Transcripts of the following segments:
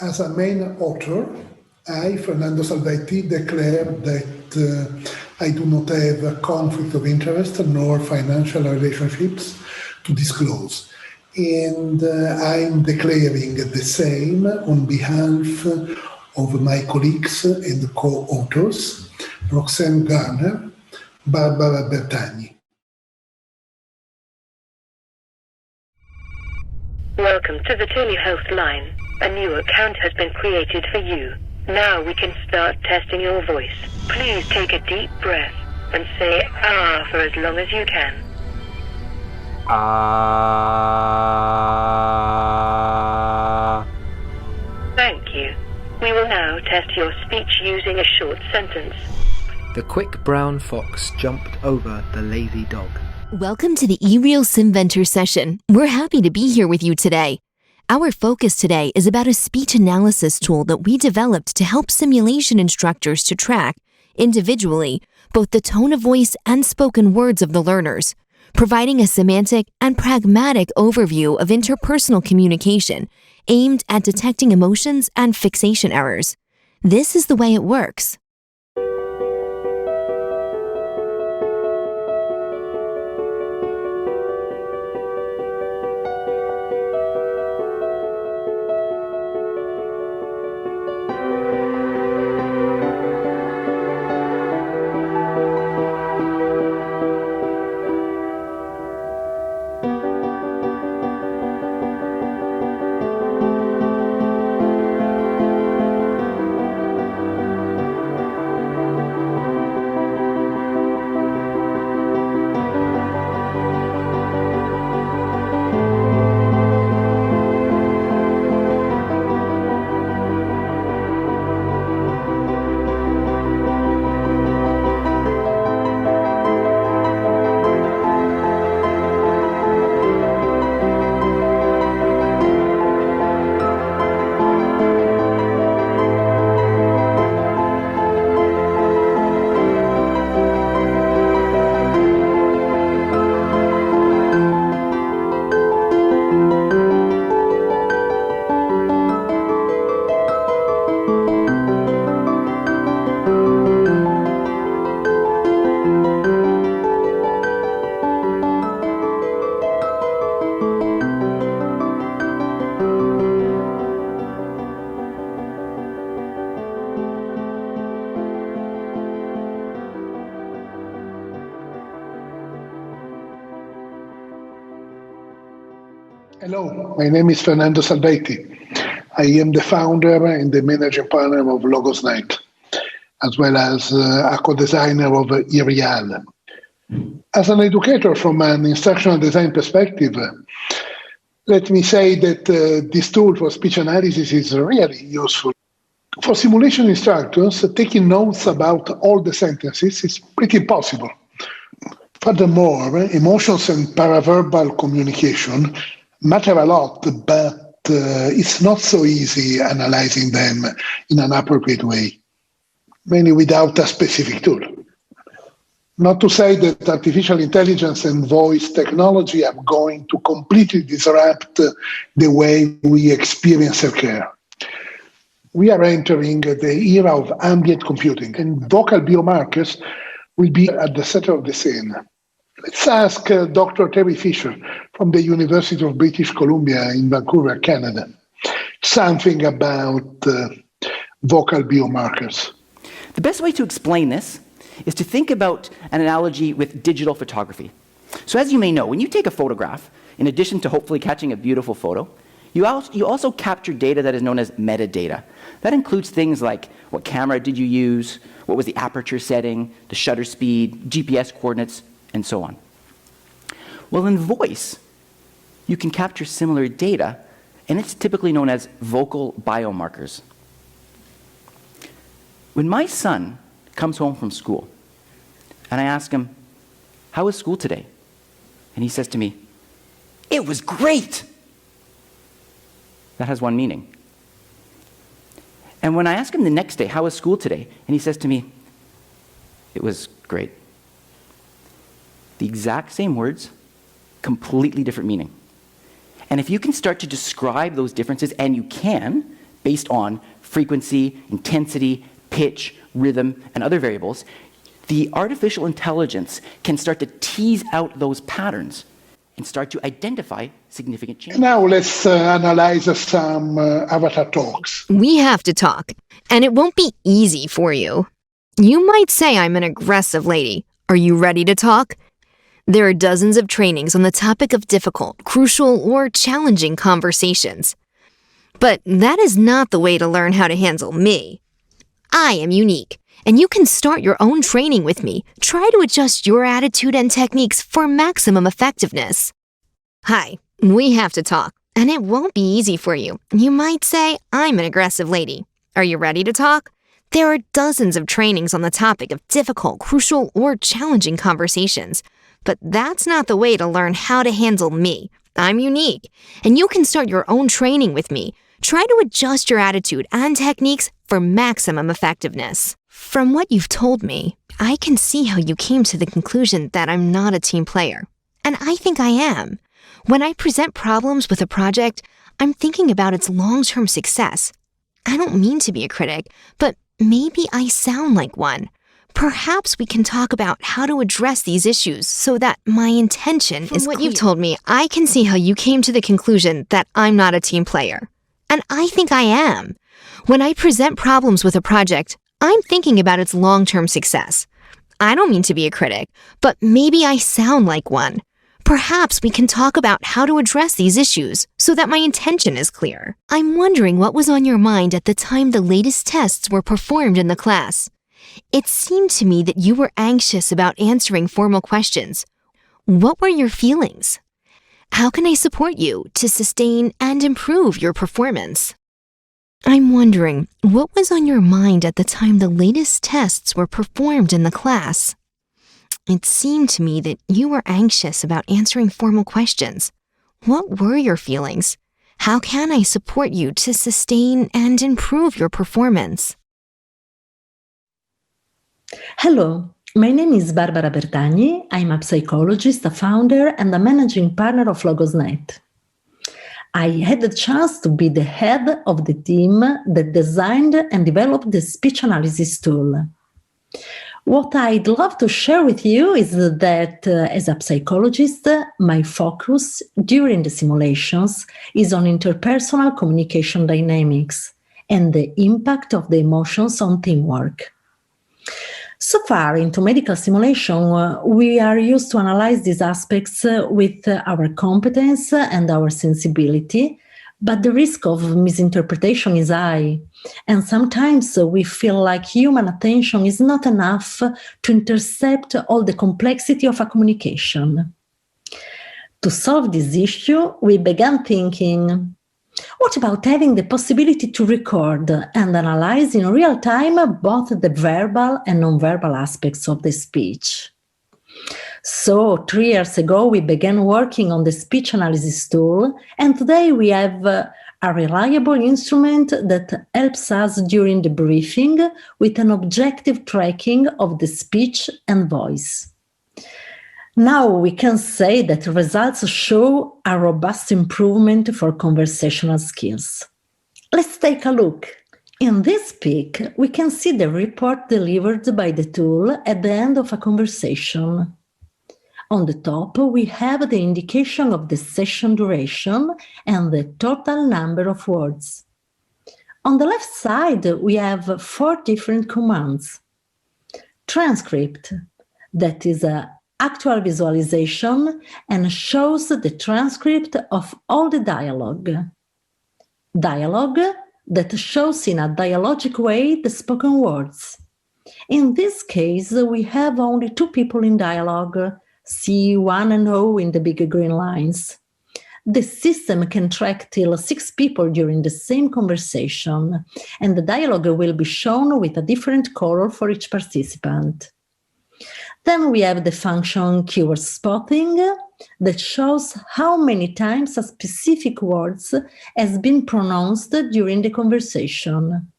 As a main author, I, Fernando Salvetti, declare that I do not have a conflict of interest nor financial relationships to disclose. And I'm declaring the same on behalf of my colleagues and co-authors, Roxane Gardner, Barbara Bertagni. Welcome to the telehealth line. A new account has been created for you. Now we can start testing your voice. Please take a deep breath and say "ah" for as long as you can. Ah. Thank you. We will now test your speech using a short sentence. The quick brown fox jumped over the lazy dog. Welcome to the eReal SimVentor session. We're happy to be here with you today. Our focus today is about a speech analysis tool that we developed to help simulation instructors to track, individually, both the tone of voice and spoken words of the learners, providing a semantic and pragmatic overview of interpersonal communication aimed at detecting emotions and fixation errors. This is the way it works. Hello, my name is Fernando Salvetti. I am the founder and the managing partner of Logosnet, as well as a co-designer of IReal. As an educator from an instructional design perspective, let me say that this tool for speech analysis is really useful. For simulation instructors, taking notes about all the sentences is pretty impossible. Furthermore, emotions and paraverbal communication matter a lot, but it's not so easy analyzing them in an appropriate way, mainly without a specific tool. Not to say that artificial intelligence and voice technology are going to completely disrupt the way we experience healthcare. We are entering the era of ambient computing, and vocal biomarkers will be at the center of the scene. Let's ask Dr. Terry Fisher from the University of British Columbia in Vancouver, Canada, something about vocal biomarkers. The best way to explain this is to think about an analogy with digital photography. So as you may know, when you take a photograph, in addition to hopefully catching a beautiful photo, you also capture data that is known as metadata. That includes things like what camera did you use, what was the aperture setting, the shutter speed, GPS coordinates, and so on. Well, in voice, you can capture similar data, and it's typically known as vocal biomarkers. When my son comes home from school, and I ask him, "How was school today?" And he says to me, "It was great." That has one meaning. And when I ask him the next day, "How was school today?" and he says to me, "It was great." The exact same words, completely different meaning. And if you can start to describe those differences, and you can, based on frequency, intensity, pitch, rhythm, and other variables, the artificial intelligence can start to tease out those patterns and start to identify significant changes. Now let's analyze some avatar talks. We have to talk, and it won't be easy for you. You might say I'm an aggressive lady. Are you ready to talk? There are dozens of trainings on the topic of difficult, crucial, or challenging conversations. But that is not the way to learn how to handle me. I am unique, and you can start your own training with me. Try to adjust your attitude and techniques for maximum effectiveness. Hi, we have to talk, and it won't be easy for you. You might say I'm an aggressive lady. Are you ready to talk? There are dozens of trainings on the topic of difficult, crucial, or challenging conversations. But that's not the way to learn how to handle me. I'm unique, and you can start your own training with me. Try to adjust your attitude and techniques for maximum effectiveness. From what you've told me, I can see how you came to the conclusion that I'm not a team player. And I think I am. When I present problems with a project, I'm thinking about its long-term success. I don't mean to be a critic, but maybe I sound like one. Perhaps we can talk about how to address these issues so that my intention is clear. From what you've told me, I can see how you came to the conclusion that I'm not a team player. And I think I am. When I present problems with a project, I'm thinking about its long-term success. I don't mean to be a critic, but maybe I sound like one. Perhaps we can talk about how to address these issues so that my intention is clear. I'm wondering what was on your mind at the time the latest tests were performed in the class. It seemed to me that you were anxious about answering formal questions. What were your feelings? How can I support you to sustain and improve your performance? I'm wondering what was on your mind at the time the latest tests were performed in the class. It seemed to me that you were anxious about answering formal questions. What were your feelings? How can I support you to sustain and improve your performance? Hello, my name is Barbara Bertagni. I'm a psychologist, a founder, and a managing partner of Logosnet. I had the chance to be the head of the team that designed and developed the speech analysis tool. What I'd love to share with you is that as a psychologist, my focus during the simulations is on interpersonal communication dynamics and the impact of the emotions on teamwork. So far, into medical simulation, we are used to analyze these aspects with our competence and our sensibility, but the risk of misinterpretation is high. And sometimes we feel like human attention is not enough to intercept all the complexity of a communication. To solve this issue, we began thinking, what about having the possibility to record and analyze in real time both the verbal and non-verbal aspects of the speech? So 3 years ago, we began working on the speech analysis tool, and today we have a reliable instrument that helps us during the briefing with an objective tracking of the speech and voice. Now we can say that results show a robust improvement for conversational skills. Let's take a look. In this peak, we can see the report delivered by the tool at the end of a conversation. On the top, we have the indication of the session duration and the total number of words. On the left side, we have 4 different commands. Transcript, that is a actual visualization and shows the transcript of all the dialogue. Dialogue, that shows in a dialogic way the spoken words. In this case, we have only 2 people in dialogue, C1 and O in the big green lines. The system can track till 6 people during the same conversation, and the dialogue will be shown with a different color for each participant. Then we have the function keyword spotting that shows how many times a specific word has been pronounced during the conversation.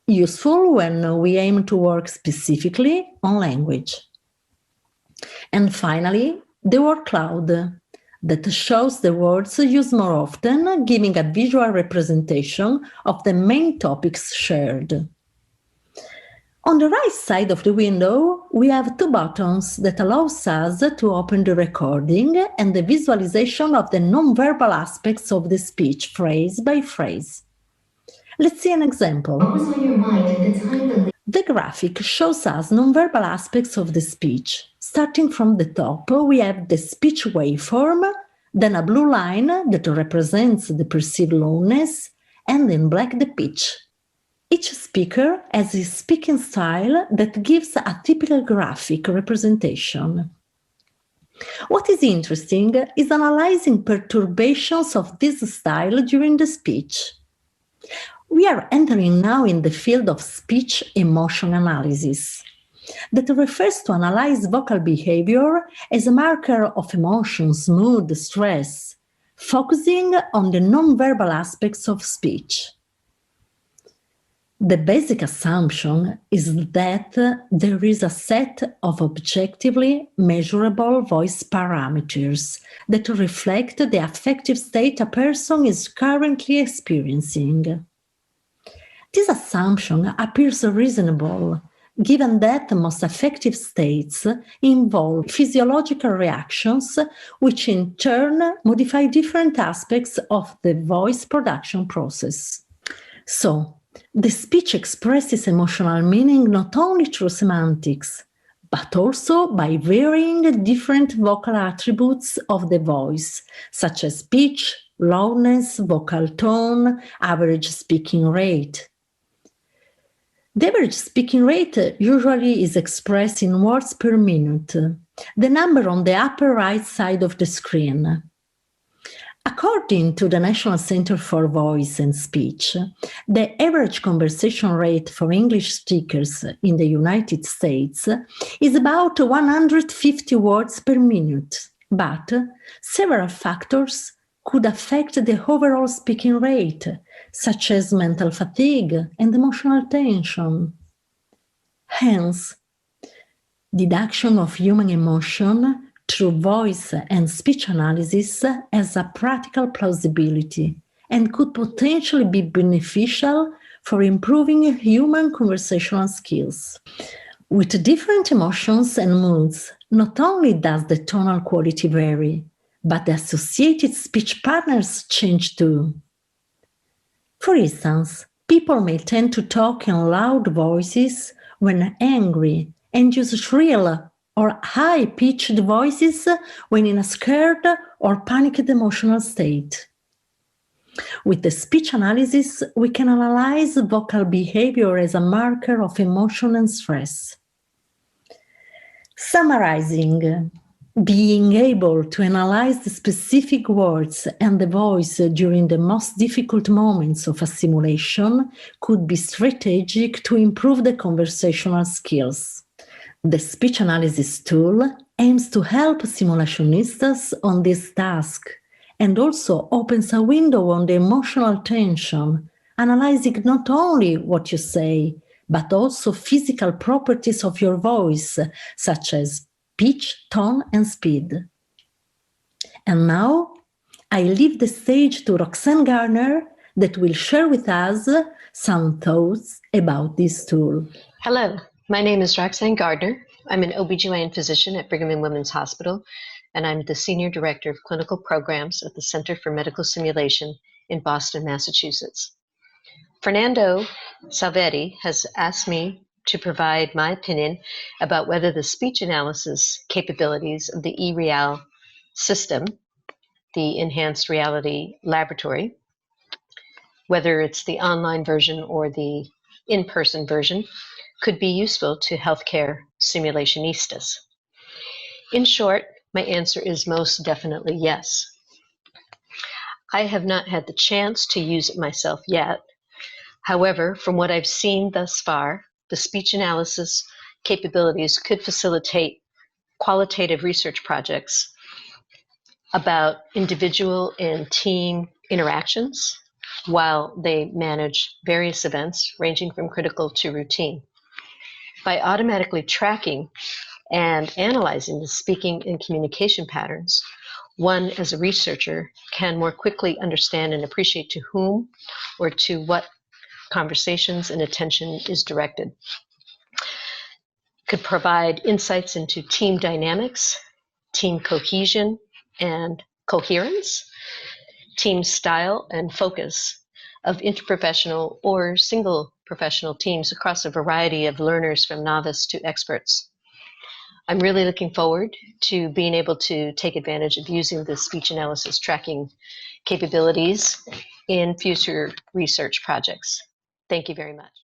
Useful when we aim to work specifically on language. And finally, the word cloud, that shows the words used more often, giving a visual representation of the main topics shared. On the right side of the window, we have two buttons that allows us to open the recording and the visualization of the non-verbal aspects of the speech, phrase by phrase. Let's see an example. What was on your mind at the time? The graphic shows us non-verbal aspects of the speech. Starting from the top, we have the speech waveform, then a blue line that represents the perceived loudness, and in black the pitch. Each speaker has his speaking style that gives a typical graphic representation. What is interesting is analyzing perturbations of this style during the speech. We are entering now in the field of speech emotion analysis that refers to analyze vocal behavior as a marker of emotions, mood, stress, focusing on the non-verbal aspects of speech. The basic assumption is that there is a set of objectively measurable voice parameters that reflect the affective state a person is currently experiencing. This assumption appears reasonable, given that most affective states involve physiological reactions, which in turn modify different aspects of the voice production process. So, the speech expresses emotional meaning not only through semantics, but also by varying different vocal attributes of the voice, such as pitch, loudness, vocal tone, average speaking rate. The average speaking rate usually is expressed in words per minute, the number on the upper right side of the screen. According to the National Center for Voice and Speech, the average conversation rate for English speakers in the United States is about 150 words per minute, but several factors could affect the overall speaking rate, such as mental fatigue and emotional tension. Hence, deduction of human emotion through voice and speech analysis has a practical plausibility and could potentially be beneficial for improving human conversational skills. With different emotions and moods, not only does the tonal quality vary, but the associated speech patterns change too. For instance, people may tend to talk in loud voices when angry and use shrill or high-pitched voices when in a scared or panicked emotional state. With the speech analysis, we can analyze vocal behavior as a marker of emotion and stress. Summarizing, being able to analyze the specific words and the voice during the most difficult moments of a simulation could be strategic to improve the conversational skills. The speech analysis tool aims to help simulationistas on this task and also opens a window on the emotional tension, analyzing not only what you say, but also physical properties of your voice, such as pitch, tone, and speed. And now, I leave the stage to Roxane Gardner that will share with us some thoughts about this tool. Hello. My name is Roxane Gardner. I'm an OBGYN physician at Brigham and Women's Hospital, and I'm the Senior Director of Clinical Programs at the Center for Medical Simulation in Boston, Massachusetts. Fernando Salvetti has asked me to provide my opinion about whether the speech analysis capabilities of the eReal system, the Enhanced Reality Laboratory, whether it's the online version or the in-person version, could be useful to healthcare simulationistas. In short, my answer is most definitely yes. I have not had the chance to use it myself yet. However, from what I've seen thus far, the speech analysis capabilities could facilitate qualitative research projects about individual and team interactions while they manage various events ranging from critical to routine. By automatically tracking and analyzing the speaking and communication patterns, one as a researcher can more quickly understand and appreciate to whom or to what conversations and attention is directed. Could provide insights into team dynamics, team cohesion and coherence, team style and focus of interprofessional or single professional teams across a variety of learners from novice to experts. I'm really looking forward to being able to take advantage of using the speech analysis tracking capabilities in future research projects. Thank you very much.